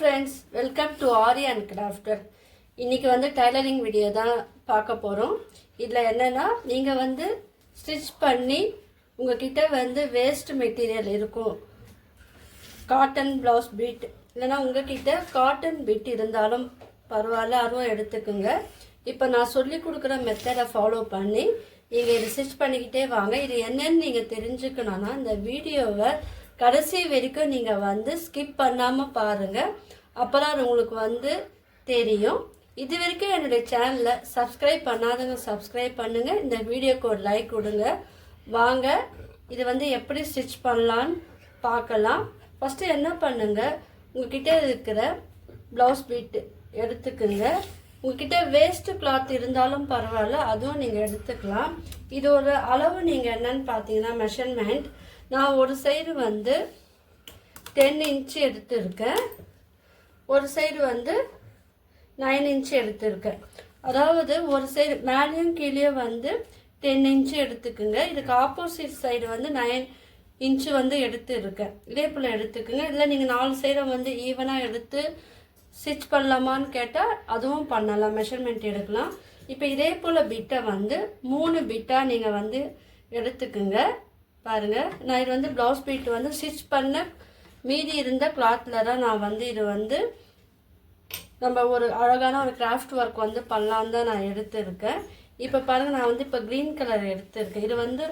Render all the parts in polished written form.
friends, welcome to Ari and Crafter. இன்னைக்கு வந்து tailoring video தான் பார்க்க போறோம். இதுல என்னன்னா நீங்க வந்து ஸ்டிட்ச் பண்ணி உங்ககிட்ட வந்து வேஸ்ட் மெட்டீரியல் இருக்கும். காட்டன் ப்ளவுஸ் பீட் இல்லனா உங்ககிட்ட காட்டன் பீட் இருந்தாலும் பரவாயில்ல அதுவும் எடுத்துக்கங்க. இப்போ நான் சொல்லி கொடுக்குற மெத்தடை ஃபாலோ பண்ணி நீங்க இதை ஸ்டிட்ச் பண்ணிக்கிட்டே வாங்க. இது என்னன்னு நீங்க தெரிஞ்சுக்கணும்னா இந்த வீடியோவை கடைசி வரைக்கும் நீங்கள் வந்து ஸ்கிப் பண்ணாமல் பாருங்கள். அப்போதான் உங்களுக்கு வந்து தெரியும். இது வரைக்கும் என்னுடைய சேனலில் சப்ஸ்கிரைப் பண்ணாதவங்க சப்ஸ்கிரைப் பண்ணுங்கள். இந்த வீடியோக்கு ஒரு லைக் கொடுங்க. வாங்க இது வந்து எப்படி ஸ்டிச் பண்ணலான்னு பார்க்கலாம். ஃபஸ்ட்டு என்ன பண்ணுங்கள், உங்ககிட்ட இருக்கிற ப்ளவுஸ் பீட்டு எடுத்துக்குங்க. உங்ககிட்ட வேஸ்ட் கிளாத் இருந்தாலும் பரவாயில்ல, அதுவும் நீங்கள் எடுத்துக்கலாம். இது ஒரு அளவு நீங்கள் என்னன்னு பார்த்தீங்கன்னா மெஷர்மெண்ட். நான் ஒரு சைடு வந்து 10 இன்ச்சு எடுத்துருக்கேன், ஒரு சைடு வந்து 9 இன்ச்சு எடுத்துருக்கேன். அதாவது ஒரு சைடு மேலேயும் கீழே வந்து 10 இன்ச்சு எடுத்துக்குங்க. இதுக்கு ஆப்போசிட் சைடு வந்து 9 இன்ச்சு வந்து எடுத்துருக்கேன். இதே போல் எடுத்துக்குங்க. இல்லை நீங்கள் 4 சைடை வந்து ஈவனாக எடுத்து ஸ்டிச் பண்ணலாமான்னு கேட்டால் அதுவும் பண்ணலாம், மெஷர்மெண்ட் எடுக்கலாம். இப்போ இதே போல் பிட்டை வந்து 3 பிட்டாக நீங்கள் வந்து எடுத்துக்குங்க. பாருங்கள், நான் இது வந்து ப்ளவுஸ் பீட் வந்து ஸ்டிச் பண்ண மீதி இருந்த கிளாத்தில் தான் நான் வந்து இது வந்து நம்ம ஒரு அழகான ஒரு கிராஃப்ட் ஒர்க் வந்து பண்ணலான்னு தான் நான் எடுத்துருக்கேன். இப்போ பாருங்கள், நான் வந்து இப்போ க்ரீன் கலர் எடுத்துருக்கேன். இது வந்து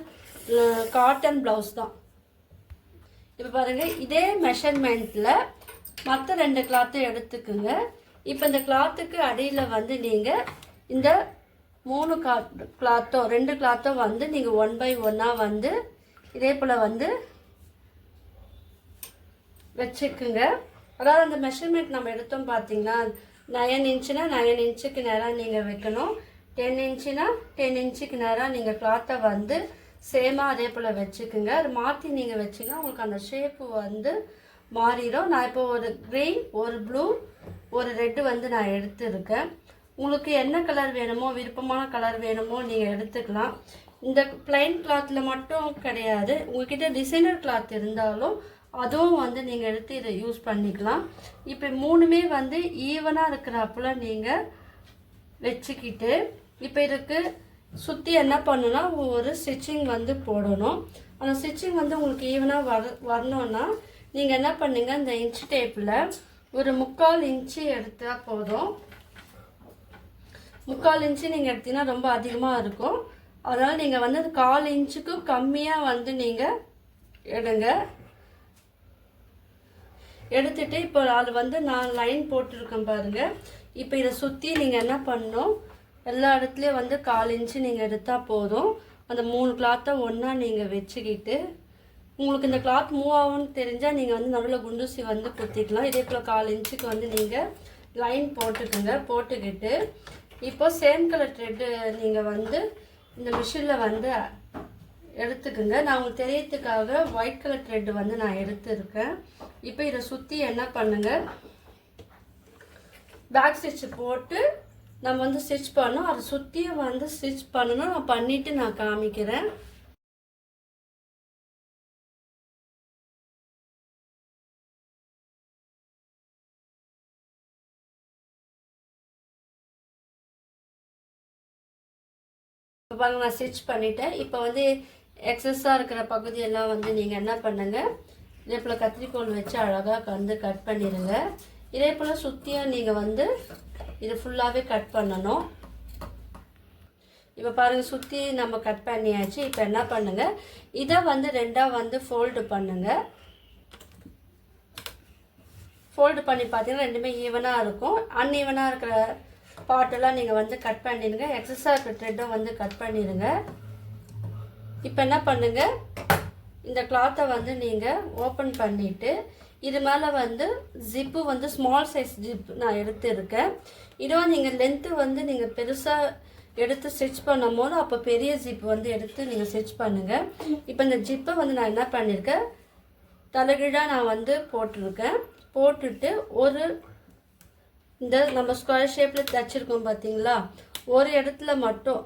காட்டன் ப்ளவுஸ் தான். இப்போ பாருங்கள், இதே மெஷர்மெண்ட்டில் மற்ற 2 கிளாத்தும் எடுத்துக்குங்க. இப்போ இந்த கிளாத்துக்கு அடியில் வந்து நீங்கள் இந்த 3 கிளாத்தோ 2 கிளாத்தோ வந்து நீங்கள் 1 by 1 வந்து இதே போல் வந்து வச்சுக்குங்க. அதாவது அந்த மெஷர்மெண்ட் நம்ம எடுத்தோம் பார்த்தீங்கன்னா 9 இன்ச்சுனா 9 இன்ச்சுக்கு நேராக நீங்கள் வைக்கணும். 10 இன்ச்சுனா 10 இன்ச்சுக்கு நேராக நீங்கள் கிளாத்தை வந்து சேமாக அதே போல் வச்சுக்குங்க. அது மாற்றி நீங்கள் வச்சிங்கன்னா உங்களுக்கு அந்த ஷேப்பு வந்து மாறிடும். நான் இப்போ ஒரு க்ரீன், ஒரு ப்ளூ, ஒரு ரெட்டு வந்து நான் எடுத்துருக்கேன். உங்களுக்கு என்ன கலர் வேணுமோ, விருப்பமான கலர் வேணுமோ நீங்கள் எடுத்துக்கலாம். இந்த பிளைன் கிளாத்தில் மட்டும் கிடையாது, உங்ககிட்ட டிசைனர் கிளாத் இருந்தாலும் அதுவும் வந்து நீங்கள் எடுத்து இதை யூஸ் பண்ணிக்கலாம். இப்போ 3மே வந்து ஈவனாக இருக்கிறப்பல நீங்கள் வச்சுக்கிட்டு இப்போ இதுக்கு சுற்றி என்ன பண்ணணும்னா ஒரு ஸ்டிச்சிங் வந்து போடணும். அந்த ஸ்டிச்சிங் வந்து உங்களுக்கு ஈவனாக வரணும்னா நீங்கள் என்ன பண்ணுங்க, இந்த இன்ச் டேப்பில் ஒரு 3/4 இன்ச்சு எடுத்தால் போதும். 3/4 இன்ச்சு நீங்கள் எடுத்தீங்கன்னா ரொம்ப அதிகமாக இருக்கும். அதனால் நீங்கள் வந்து 1/4 இன்ச்சுக்கும் கம்மியாக வந்து நீங்கள் எடுங்க. எடுத்துகிட்டு இப்போ அது வந்து நான் லைன் போட்டிருக்கேன் பாருங்கள். இப்போ இதை சுற்றி நீங்கள் என்ன பண்ணணும், எல்லா இடத்துலையும் வந்து 1/4 இன்ச்சு நீங்கள் எடுத்தால் போதும். அந்த 3 கிளாத்தை ஒன்றா நீங்கள் வச்சுக்கிட்டு உங்களுக்கு இந்த கிளாத் மூவ் ஆகும்னு தெரிஞ்சால் நீங்கள் வந்து நடுவில் குண்டூசி வந்து குத்திக்கலாம். இதே போல் 1/4 இன்ச்சுக்கு வந்து நீங்கள் லைன் போட்டுக்குங்க. போட்டுக்கிட்டு இப்போ சேம் கலர் த்ரெட்டு நீங்கள் வந்து இந்த மிஷினில் வந்து எடுத்துக்குங்க. நான் உங்களுக்கு தெரியறதுக்காக ஒயிட் கலர் த்ரெட்டு வந்து நான் எடுத்துருக்கேன். இப்போ இதை சுற்றி என்ன பண்ணுங்கள், பேக் ஸ்டிச் போட்டு நம்ம வந்து ஸ்டிச் பண்ணோம். அதை சுற்றியும் வந்து ஸ்டிச் பண்ணணும். நான் பண்ணிவிட்டு நான் காமிக்கிறேன். இப்போ பாருங்கள், நான் ஸ்டிச் பண்ணிவிட்டேன். இப்போ வந்து எக்ஸஸாக இருக்கிற பகுதியெல்லாம் வந்து நீங்கள் என்ன பண்ணுங்கள், இதே போல் கத்திரிக்கோல் வச்சு அழகாக வந்து கட் பண்ணிடுங்க. இதே போல் சுற்றியும் நீங்கள் வந்து இது ஃபுல்லாகவே கட் பண்ணணும். இப்போ பாருங்கள், சுற்றி நம்ம கட் பண்ணியாச்சு. இப்போ என்ன பண்ணுங்கள், இதை வந்து 2ஆக வந்து ஃபோல்டு பண்ணுங்கள். ஃபோல்டு பண்ணி பார்த்தீங்கன்னா 2மே ஈவனாக இருக்கும். அன்ஈவனாக இருக்கிற பார்ட்டெல்லாம் நீங்கள் வந்து கட் பண்ணிடுங்க. எக்ஸஸாக இருக்கிற த்ரெட்டும் வந்து கட் பண்ணிடுங்க. இப்போ என்ன பண்ணுங்கள், இந்த கிளாத்தை வந்து நீங்கள் ஓப்பன் பண்ணிவிட்டு இது மேலே வந்து ஜிப்பு வந்து ஸ்மால் சைஸ் ஜிப் நான் எடுத்துருக்கேன். இதுவும் நீங்கள் லென்த்து வந்து நீங்கள் பெருசாக எடுத்து ஸ்டிச் பண்ணும் போது அப்போ பெரிய ஜிப் வந்து எடுத்து நீங்கள் ஸ்டிச் பண்ணுங்கள். இப்போ இந்த ஜிப்பை வந்து நான் என்ன பண்ணியிருக்கேன், தலைகீழாக நான் வந்து போட்டிருக்கேன். போட்டுட்டு ஒரு இந்த நம்ம ஸ்கொயர் ஷேப்பில் தைச்சிருக்கோம் பார்த்தீங்களா, ஒரு இடத்துல மட்டும்,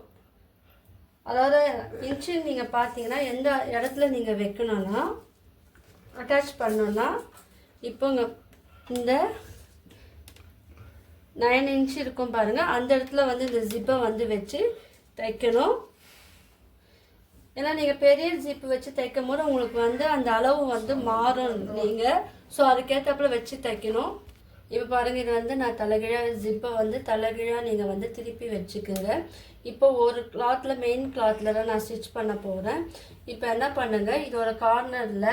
அதாவது இன்ச்சு நீங்கள் பார்த்தீங்கன்னா எந்த இடத்துல நீங்கள் வைக்கணும்னா அட்டாச் பண்ணோன்னா இப்போங்க இந்த 9 இன்ச் இருக்கும் பாருங்கள், அந்த இடத்துல வந்து இந்த ஜிப்பை வந்து வச்சு தைக்கணும். ஏன்னா நீங்கள் பெரிய ஜிப்பு வச்சு தைக்கும் போது உங்களுக்கு வந்து அந்த அளவு வந்து மாறும் நீங்கள். ஸோ அதுக்கேற்றப்பல வச்சு தைக்கணும். இப்போ பாருங்கள், இது வந்து நான் தலைகீழாக ஜிப்பை வந்து தலைகீழாக நீங்கள் வந்து திருப்பி வச்சுக்கோங்க. இப்போ ஒரு கிளாத்தில் மெயின் கிளாத்தில் தான் நான் ஸ்டிச் பண்ண போகிறேன். இப்போ என்ன பண்ணுங்கள், இதோட கார்னரில்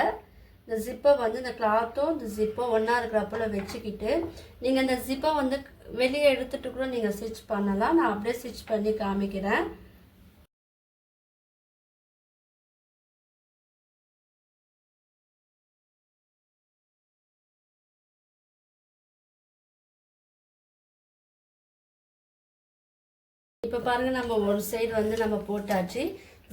இந்த ஜிப்பை வந்து இந்த கிளாத்தும் இந்த ஜிப்பை ஒன்றா இருக்கிறப்பல வச்சுக்கிட்டு நீங்கள் இந்த ஜிப்பை வந்து வெளியே எடுத்துகிட்டு கூட நீங்கள் ஸ்டிச் பண்ணலாம். நான் அப்படியே ஸ்டிச் பண்ணி காமிக்கிறேன். இப்போ பாருங்கள், நம்ம ஒரு சைடு வந்து நம்ம போட்டாச்சு.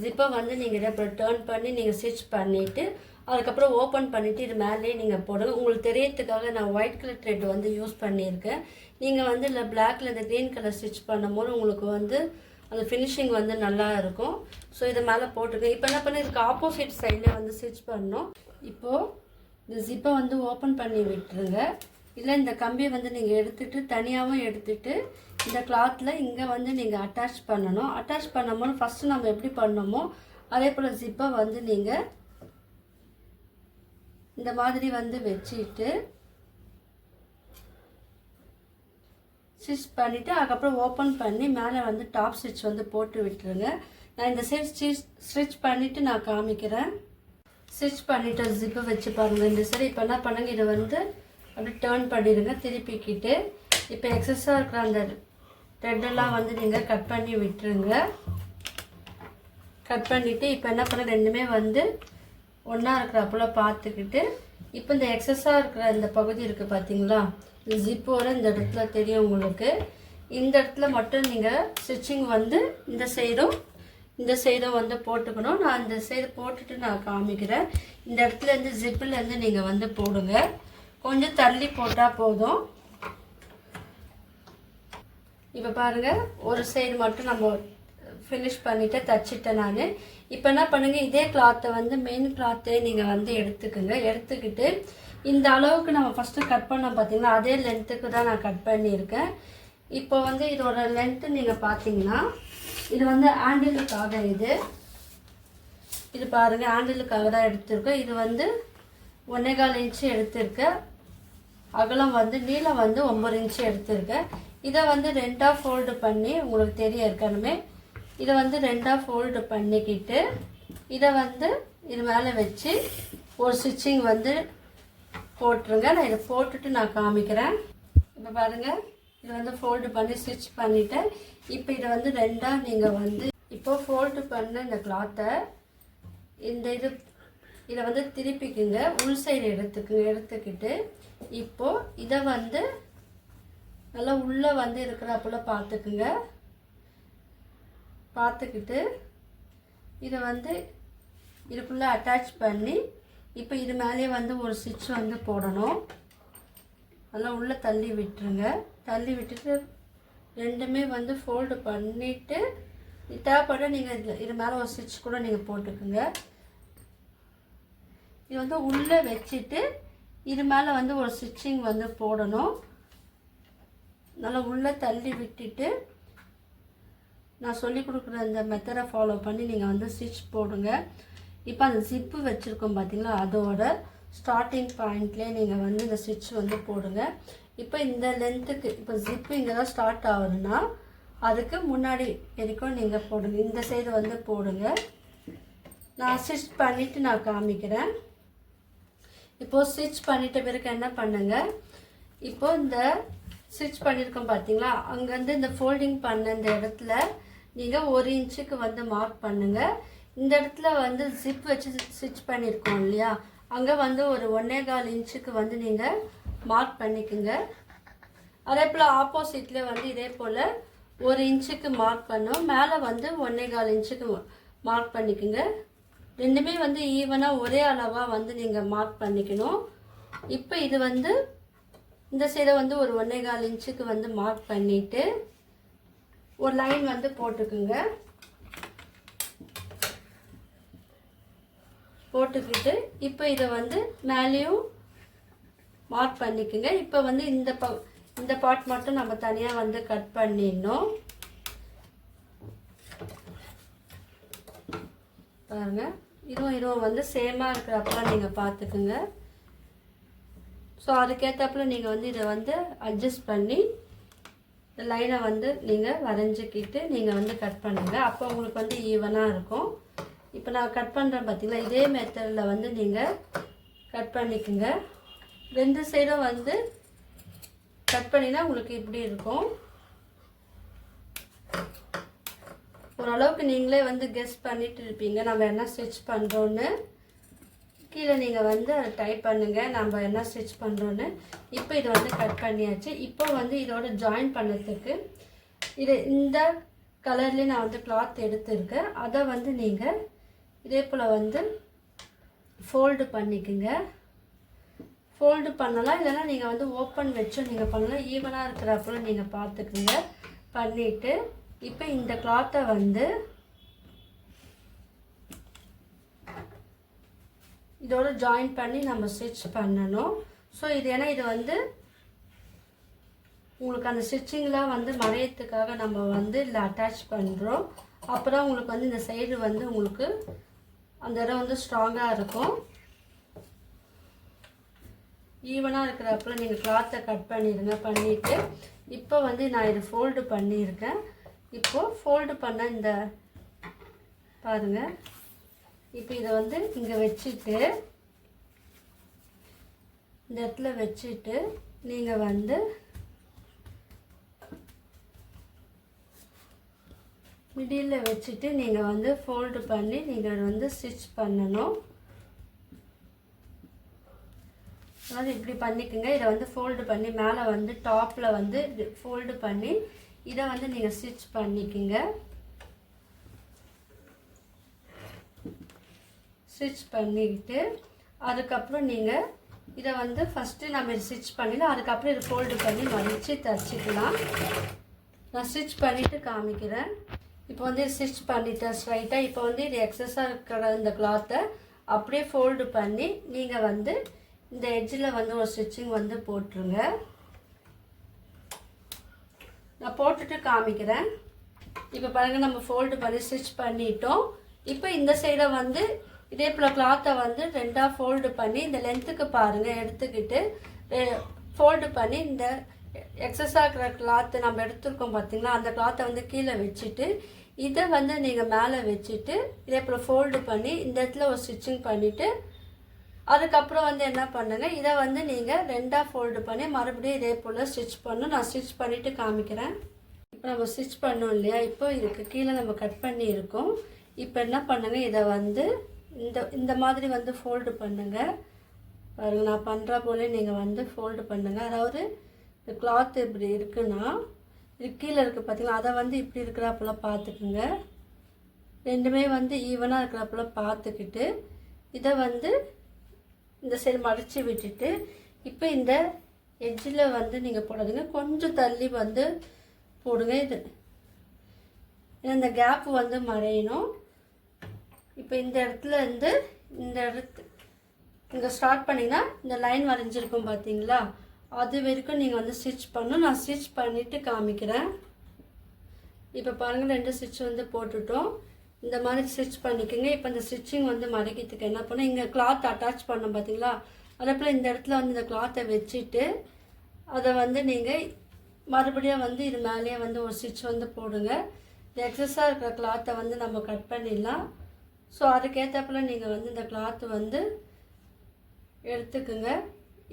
ஜிப்பை வந்து நீங்கள் இப்போ டேர்ன் பண்ணி நீங்கள் ஸ்டிச் பண்ணிவிட்டு அதுக்கப்புறம் ஓப்பன் பண்ணிவிட்டு இது மேலேயே நீங்கள் போடுங்க. உங்களுக்கு தெரியறதுக்காக நான் ஒயிட் கலர் த்ரெட் வந்து யூஸ் பண்ணியிருக்கேன். நீங்கள் வந்து இல்லை பிளாக்கில் இந்த க்ரீன் கலர் ஸ்டிச் பண்ணும்போது உங்களுக்கு வந்து அந்த ஃபினிஷிங் வந்து நல்லா இருக்கும். ஸோ இதை மேலே போட்டுருக்கேன். இப்போ என்ன பண்ணி இதுக்கு ஆப்போசிட் சைடில் வந்து ஸ்டிச் பண்ணணும். இப்போது இந்த ஜிப்பை வந்து ஓப்பன் பண்ணி விட்டுருங்க. இல்லை இந்த கம்பியை வந்து நீங்கள் எடுத்துகிட்டு தனியாகவும் எடுத்துகிட்டு இந்த கிளாத்தில் இங்கே வந்து நீங்கள் அட்டாச் பண்ணணும். அட்டாச் பண்ணும்போது ஃபஸ்ட்டு நம்ம எப்படி பண்ணோமோ அதே போல் ஜிப்பை வந்து நீங்கள் இந்த மாதிரி வந்து வச்சுட்டு ஸ்டிச் பண்ணிவிட்டு அதுக்கப்புறம் ஓப்பன் பண்ணி மேலே வந்து டாப் ஸ்டிச் வந்து போட்டு விட்டுருங்க. நான் இந்த சைட் ஸ்டிச் பண்ணிவிட்டு நான் காமிக்கிறேன். ஸ்டிச் பண்ணிவிட்டு ஜிப்பை வச்சு பாருங்கள். இந்த சைடு இப்போ என்ன பண்ணுங்க, இதை வந்து அப்படியே டேர்ன் பண்ணிடுங்க திருப்பிக்கிட்டு. இப்போ எக்ஸஸாக இருக்கிற அந்த த்ரெட்டெல்லாம் வந்து நீங்கள் கட் பண்ணி விட்டுருங்க. கட் பண்ணிவிட்டு இப்போ என்ன பண்ண ரெண்டுமே வந்து ஒன்றா இருக்கிறப்பல பார்த்துக்கிட்டு இப்போ இந்த எக்ஸஸாக இருக்கிற இந்த பகுதி இருக்குது பார்த்தீங்களா, இந்த ஜிப்போட இந்த இடத்துல தெரியும் உங்களுக்கு. இந்த இடத்துல மட்டும் நீங்கள் ஸ்டிச்சிங் வந்து இந்த சைடும் வந்து போட்டுக்கணும். நான் இந்த சைடு போட்டுட்டு நான் காமிக்கிறேன். இந்த இடத்துலேருந்து ஜிப்பிலேருந்து நீங்கள் வந்து போடுங்க. கொஞ்சம் தள்ளி போட்டால் போதும். இப்போ பாருங்கள், ஒரு சைடு மட்டும் நம்ம ஃபினிஷ் பண்ணிவிட்டு தச்சிட்டேன் நான். இப்போ என்ன பண்ணுங்கள், இதே கிளாத்தை வந்து மெயின் கிளாத்தே நீங்கள் வந்து எடுத்துக்கோங்க. எடுத்துக்கிட்டு இந்த அளவுக்கு நம்ம ஃபஸ்ட்டு கட் பண்ணோம் பார்த்தீங்கன்னா அதே லென்த்துக்கு தான் நான் கட் பண்ணியிருக்கேன். இப்போ வந்து இதோட லென்த்து நீங்கள் பார்த்தீங்கன்னா இது வந்து ஹேண்டிலுக்காக இது பாருங்கள், ஹேண்டிலுக்காக தான் எடுத்திருக்கேன். இது வந்து 1.25 இன்ச்சு எடுத்திருக்கேன். அகலம் வந்து நீளம் வந்து 9 இன்ச்சு எடுத்திருக்கேன். இதை வந்து 2ஆக ஃபோல்டு பண்ணி உங்களுக்கு தெரிய இருக்கணுமே, இதை வந்து 2ஆக ஃபோல்டு பண்ணிக்கிட்டு இதை வந்து இது மேலே வச்சு ஒரு ஸ்டிச்சிங் வந்து போட்டுருங்க. நான் இதை போட்டுட்டு நான் காமிக்கிறேன். இப்போ பாருங்கள், இதை வந்து ஃபோல்டு பண்ணி ஸ்டிச் பண்ணிவிட்டேன். இப்போ இதை வந்து 2ஆக நீங்கள் வந்து இப்போ ஃபோல்டு பண்ண இந்த கிளாத்தை இந்த இதை வந்து திருப்பிக்குங்க, உள் சைடு எடுத்துக்கிட்டு இப்போது இதை வந்து நல்லா உள்ளே வந்து இருக்கிறப்பல பார்த்துக்கிட்டு இதை வந்து இதுக்குள்ளே அட்டாச் பண்ணி இப்போ இது மேலே வந்து ஒரு ஸ்டிச் வந்து போடணும். நல்லா உள்ளே தள்ளி விட்டுருங்க. தள்ளி விட்டுட்டு ரெண்டுமே வந்து ஃபோல்டு பண்ணிவிட்டு தேவைப்பட நீங்கள் இது மேலே ஒரு ஸ்டிச் கூட நீங்கள் போட்டுக்குங்க. இது வந்து உள்ளே வச்சுட்டு இது மேலே வந்து ஒரு ஸ்டிச்சிங் வந்து போடணும். நல்லா உள்ளே தள்ளி விட்டுட்டு நான் சொல்லி கொடுக்குற அந்த மெத்தடை ஃபாலோ பண்ணி நீங்கள் வந்து ஸ்டிச் போடுங்க. இப்போ அந்த ஜிப்பு வச்சுருக்கோம் பார்த்தீங்களா, அதோட ஸ்டார்டிங் பாயிண்ட்லேயே நீங்கள் வந்து இந்த ஸ்டிச் வந்து போடுங்க. இப்போ இந்த லென்த்துக்கு இப்போ ஜிப்பு இங்கே தான் ஸ்டார்ட் ஆகுதுன்னா அதுக்கு முன்னாடி வரைக்கும் நீங்கள் போடுங்க. இந்த சைடு வந்து போடுங்க. நான் ஸ்டிச் பண்ணிவிட்டு நான் காமிக்கிறேன். இப்போது ஸ்டிச் பண்ணிட்ட பிறகு என்ன பண்ணுங்கள், இப்போது இந்த ஸ்டிச் பண்ணியிருக்கோம் பார்த்தீங்களா, அங்கேருந்து இந்த ஃபோல்டிங் பண்ண இந்த இடத்துல நீங்கள் 1 இன்ச்சுக்கு வந்து மார்க் பண்ணுங்கள். இந்த இடத்துல வந்து ஜிப் வச்சு ஸ்டிச் பண்ணியிருக்கோம் இல்லையா, அங்கே வந்து ஒரு 1.25 இன்ச்சுக்கு வந்து நீங்கள் மார்க் பண்ணிக்கோங்க. அதே போல் ஆப்போசிட்லேயே வந்து இதே போல் 1 இன்ச்சுக்கு மார்க் பண்ணோம். மேலே வந்து 1.25 இன்ச்சுக்கு மார்க் பண்ணிக்கோங்க. ரெண்டுமே வந்து ஈவனாக ஒரே அளவாக வந்து நீங்கள் மார்க் பண்ணிக்கணும். இப்போ இது வந்து இந்த சைடை வந்து ஒரு 1.25 இன்ச்சுக்கு வந்து மார்க் பண்ணிவிட்டு ஒரு லைன் வந்து போட்டுக்குங்க. போட்டுக்கிட்டு இப்போ இதை வந்து மேலேயும் மார்க் பண்ணிக்கோங்க. இப்போ வந்து இந்த பார்ட் மட்டும் நம்ம தனியாக வந்து கட் பண்ணிடணும். பாருங்கள், இதுவும் வந்து சேமாக இருக்கிறப்பெல்லாம் நீங்கள் பார்த்துக்குங்க. ஸோ அதுக்கேற்றப்பில் நீங்கள் வந்து இதை வந்து அட்ஜஸ்ட் பண்ணி இந்த லைனை வந்து நீங்கள் வரைஞ்சிக்கிட்டு நீங்கள் வந்து கட் பண்ணுங்கள். அப்போ உங்களுக்கு வந்து ஈவனாக இருக்கும். இப்போ நான் கட் பண்ணுறேன் பார்த்தீங்களா, இதே மெத்தடில் வந்து நீங்கள் கட் பண்ணிக்கோங்க. 2 சைடும் வந்து கட் பண்ணினா உங்களுக்கு இப்படி இருக்கும். ஓரளவுக்கு நீங்களே வந்து கெஸ் பண்ணிட்டு இருப்பீங்க நம்ம என்ன ஸ்டிச் பண்ணுறோன்னு. கீழே நீங்கள் வந்து அதை டைப் பண்ணுங்கள் நம்ம என்ன ஸ்டிச் பண்ணுறோன்னு. இப்போ இதை வந்து கட் பண்ணியாச்சு. இப்போ வந்து இதோட ஜாயின் பண்ணதுக்கு இந்த கலர்லேயே நான் வந்து கிளாத் எடுத்துருக்கேன். அதை வந்து நீங்கள் இதே போல் வந்து ஃபோல்டு பண்ணிக்கோங்க. ஃபோல்டு பண்ணலாம், இல்லைனா நீங்கள் வந்து ஓப்பன் வச்சும் நீங்கள் பண்ணலாம். ஈவனாக இருக்கிறப்போ நீங்கள் பார்த்துக்குங்க. பண்ணிவிட்டு இப்போ இந்த கிளாத்தை வந்து இதோட ஜாயின் பண்ணி நம்ம ஸ்டிச் பண்ணணும். ஸோ இது ஏன்னா இது வந்து உங்களுக்கு அந்த ஸ்டிச்சிங்லாம் வந்து மறையத்துக்காக நம்ம வந்து இதில் அட்டாச் பண்ணுறோம். அப்போ தான் உங்களுக்கு வந்து இந்த சைடு வந்து உங்களுக்கு அந்த இடம் வந்து ஸ்ட்ராங்காக இருக்கும். ஈவனாக இருக்கிறப்பல நீங்கள் கிளாத்தை கட் பண்ணிடுங்க. பண்ணிவிட்டு இப்போ வந்து நான் இது ஃபோல்டு பண்ணியிருக்கேன். இப்போது ஃபோல்டு பண்ண இந்த பாருங்கள், இப்போ இதை வந்து இங்கே வச்சுட்டு இந்த இடத்துல வச்சுட்டு நீங்கள் வந்து மிடில் வச்சுட்டு நீங்கள் வந்து ஃபோல்டு பண்ணி நீங்கள் வந்து ஸ்டிச் பண்ணணும். அதாவது இப்படி பண்ணிக்கோங்க. இதை வந்து ஃபோல்டு பண்ணி மேலே வந்து டாப்பில் வந்து ஃபோல்டு பண்ணி இதை வந்து நீங்கள் ஸ்டிச் பண்ணிக்கோங்க. ஸ்டிச் பண்ணிக்கிட்டு அதுக்கப்புறம் நீங்கள் இதை வந்து ஃபஸ்ட்டு நம்ம ஸ்டிச் பண்ணிடலாம். அதுக்கப்புறம் இதை ஃபோல்டு பண்ணி மடித்து தச்சுக்கலாம். நான் ஸ்டிச் பண்ணிவிட்டு காமிக்கிறேன். இப்போ வந்து ஸ்டிச் பண்ணிட்டேன் ஸ்ட்ரைட்டாக. இப்போ வந்து இது எக்ஸஸாக இருக்கிற இந்த கிளாத்தை அப்படியே ஃபோல்டு பண்ணி நீங்கள் வந்து இந்த எட்ஜில் வந்து ஒரு ஸ்டிச்சிங் வந்து போட்டுருங்க. நான் போட்டுட்டு காமிக்கிறேன். இப்போ பாருங்கள், நம்ம ஃபோல்டு பண்ணி ஸ்டிச் பண்ணிட்டோம். இப்போ இந்த சைடை வந்து இதே போல் கிளாத்தை வந்து 2ஆக ஃபோல்டு பண்ணி இந்த லென்த்துக்கு பாருங்கள் எடுத்துக்கிட்டு ஃபோல்டு பண்ணி இந்த எக்ஸஸாக இருக்கிற கிளாத்து நம்ம எடுத்துருக்கோம் பார்த்தீங்களா, அந்த கிளாத்தை வந்து கீழே வச்சுட்டு இதை வந்து நீங்கள் மேலே வச்சுட்டு இதே போல் ஃபோல்டு பண்ணி இந்த இடத்துல ஒரு ஸ்டிச்சிங் பண்ணிவிட்டு அதுக்கப்புறம் வந்து என்ன பண்ணுங்கள், இதை வந்து நீங்கள் 2ஆக ஃபோல்டு பண்ணி மறுபடியும் இதே போல் ஸ்டிச் பண்ணணும். நான் ஸ்டிச் பண்ணிவிட்டு காமிக்கிறேன். இப்போ நம்ம ஸ்டிச் பண்ணோம் இல்லையா, இப்போ இதுக்கு கீழே நம்ம கட் பண்ணி இருக்கோம். இப்போ என்ன பண்ணுங்கள், இதை வந்து இந்த மாதிரி வந்து ஃபோல்டு பண்ணுங்கள். பாருங்கள், நான் பண்ணுற போலே நீங்கள் வந்து ஃபோல்டு பண்ணுங்கள். அதாவது இந்த கிளாத் இப்படி இருக்குன்னா இது கீழே இருக்குது பார்த்தீங்களா, அதை வந்து இப்படி இருக்கிறப்பெல்லாம் பார்த்துக்குங்க. ரெண்டுமே வந்து ஈவனாக இருக்கிறப்பெல்லாம் பார்த்துக்கிட்டு இதை வந்து இந்த சைடு மடித்து விட்டுட்டு இப்போ இந்த எட்ஜில் வந்து நீங்கள் போடாதீங்க, கொஞ்சம் தள்ளி வந்து போடுங்க. இது இந்த கேப் வந்து மறையணும். இப்போ இந்த இடத்துல இருந்து இந்த இங்கே ஸ்டார்ட் பண்ணிங்கன்னா இந்த லைன் வரைஞ்சிருக்கும் பார்த்தீங்களா, அது வரைக்கும் நீங்கள் வந்து ஸ்டிச் பண்ணணும். நான் ஸ்டிச் பண்ணிவிட்டு காமிக்கிறேன். இப்போ பாருங்கள், 2 ஸ்டிச் வந்து போட்டுட்டோம். இந்த மாதிரி ஸ்டிச் பண்ணிக்கோங்க. இப்போ இந்த ஸ்டிச்சிங் வந்து மடக்கிறதுக்கு என்ன பண்ணோம், இங்கே கிளாத் அட்டாச் பண்ணோம் பார்த்தீங்களா, அதே போல் இந்த இடத்துல வந்து இந்த கிளாத்தை வச்சுட்டு அதை வந்து நீங்கள் மறுபடியும் வந்து இது மேலேயே வந்து ஒரு ஸ்டிச் வந்து போடுங்க. இந்த எக்ஸஸாக இருக்கிற கிளாத்தை வந்து நம்ம கட் பண்ணிடலாம். ஸோ அதுக்கேற்றப்பல நீங்கள் வந்து இந்த கிளாத்து வந்து எடுத்துக்குங்க.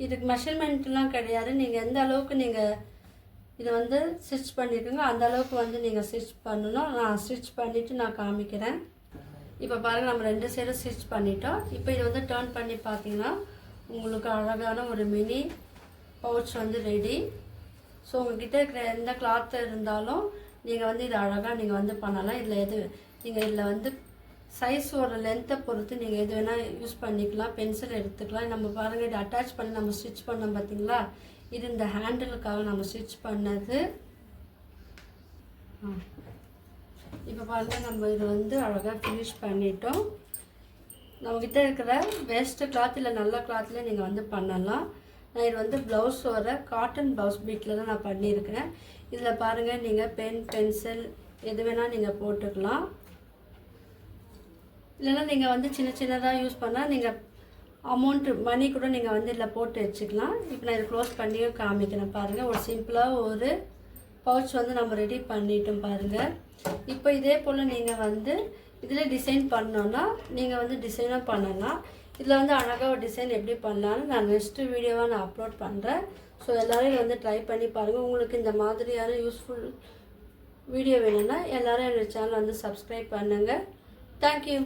இதுக்கு மெஷர்மெண்ட்லாம் கிடையாது. நீங்கள் எந்த அளவுக்கு நீங்கள் இதை வந்து ஸ்டிச் பண்ணியிருக்குங்க அந்த அளவுக்கு வந்து நீங்கள் ஸ்டிச் பண்ணணும். நான் ஸ்டிச் பண்ணிவிட்டு நான் காமிக்கிறேன். இப்போ பாருங்கள், நம்ம 2 சைடும் ஸ்டிச் பண்ணிட்டோம். இப்போ இதை வந்து டர்ன் பண்ணி பார்த்தீங்கன்னா உங்களுக்கு அழகான ஒரு மினி பவுச் வந்து ரெடி. ஸோ உங்கள்கிட்ட இருக்கிற எந்த கிளாத்து இருந்தாலும் நீங்கள் வந்து இதை அழகாக நீங்கள் வந்து பண்ணலாம். இதில் நீங்கள் இதில் வந்து சைஸோட லென்த்தை பொறுத்து நீங்கள் எது வேணால் யூஸ் பண்ணிக்கலாம். பென்சில் எடுத்துக்கலாம். நம்ம பாருங்கள், இதை அட்டாச் பண்ணி நம்ம ஸ்டிச் பண்ணோம் பார்த்தீங்களா, இது இந்த ஹேண்டிலுக்காக நம்ம ஸ்டிச் பண்ணது. இப்போ பாருங்கள், நம்ம இது வந்து அழகாக ஃபினிஷ் பண்ணிட்டோம். நம்மக்கிட்ட இருக்கிற வேஸ்ட்டு கிளாத் இல்லை நல்ல கிளாத்தில் நீங்கள் வந்து பண்ணலாம். நான் இது வந்து ப்ளவுஸ் வர காட்டன் ப்ளவுஸ் பீட்டில் தான் நான் பண்ணியிருக்கிறேன். இதில் பாருங்கள், நீங்கள் பென், பென்சில் எது வேணால் நீங்கள் போட்டுக்கலாம். இல்லைன்னா நீங்கள் வந்து சின்ன சின்னதாக யூஸ் பண்ணால் நீங்கள் அமௌண்ட்டு மணி கூட நீங்கள் வந்து இதில் போட்டு வச்சுக்கலாம். இப்போ நான் இதை க்ளோஸ் பண்ணியும் காமிக்கிறேன் பாருங்கள். ஒரு சிம்பிளாக ஒரு பவுச் வந்து நம்ம ரெடி பண்ணிட்டோம் பாருங்கள். இப்போ இதே போல் நீங்கள் வந்து இதில் டிசைன் பண்ணோன்னா நீங்கள் வந்து டிசைனாக பண்ணலாம். இதில் வந்து அழகாக ஒரு டிசைன் எப்படி பண்ணலான்னு நான் நெக்ஸ்ட்டு வீடியோவாக நான் அப்லோட் பண்ணுறேன். ஸோ எல்லோரும் வந்து ட்ரை பண்ணி பாருங்கள். உங்களுக்கு இந்த மாதிரியான யூஸ்ஃபுல் வீடியோ வேணும்னா எல்லோரும் என்னோடய சேனல் வந்து சப்ஸ்கிரைப் பண்ணுங்கள். தேங்க்யூ.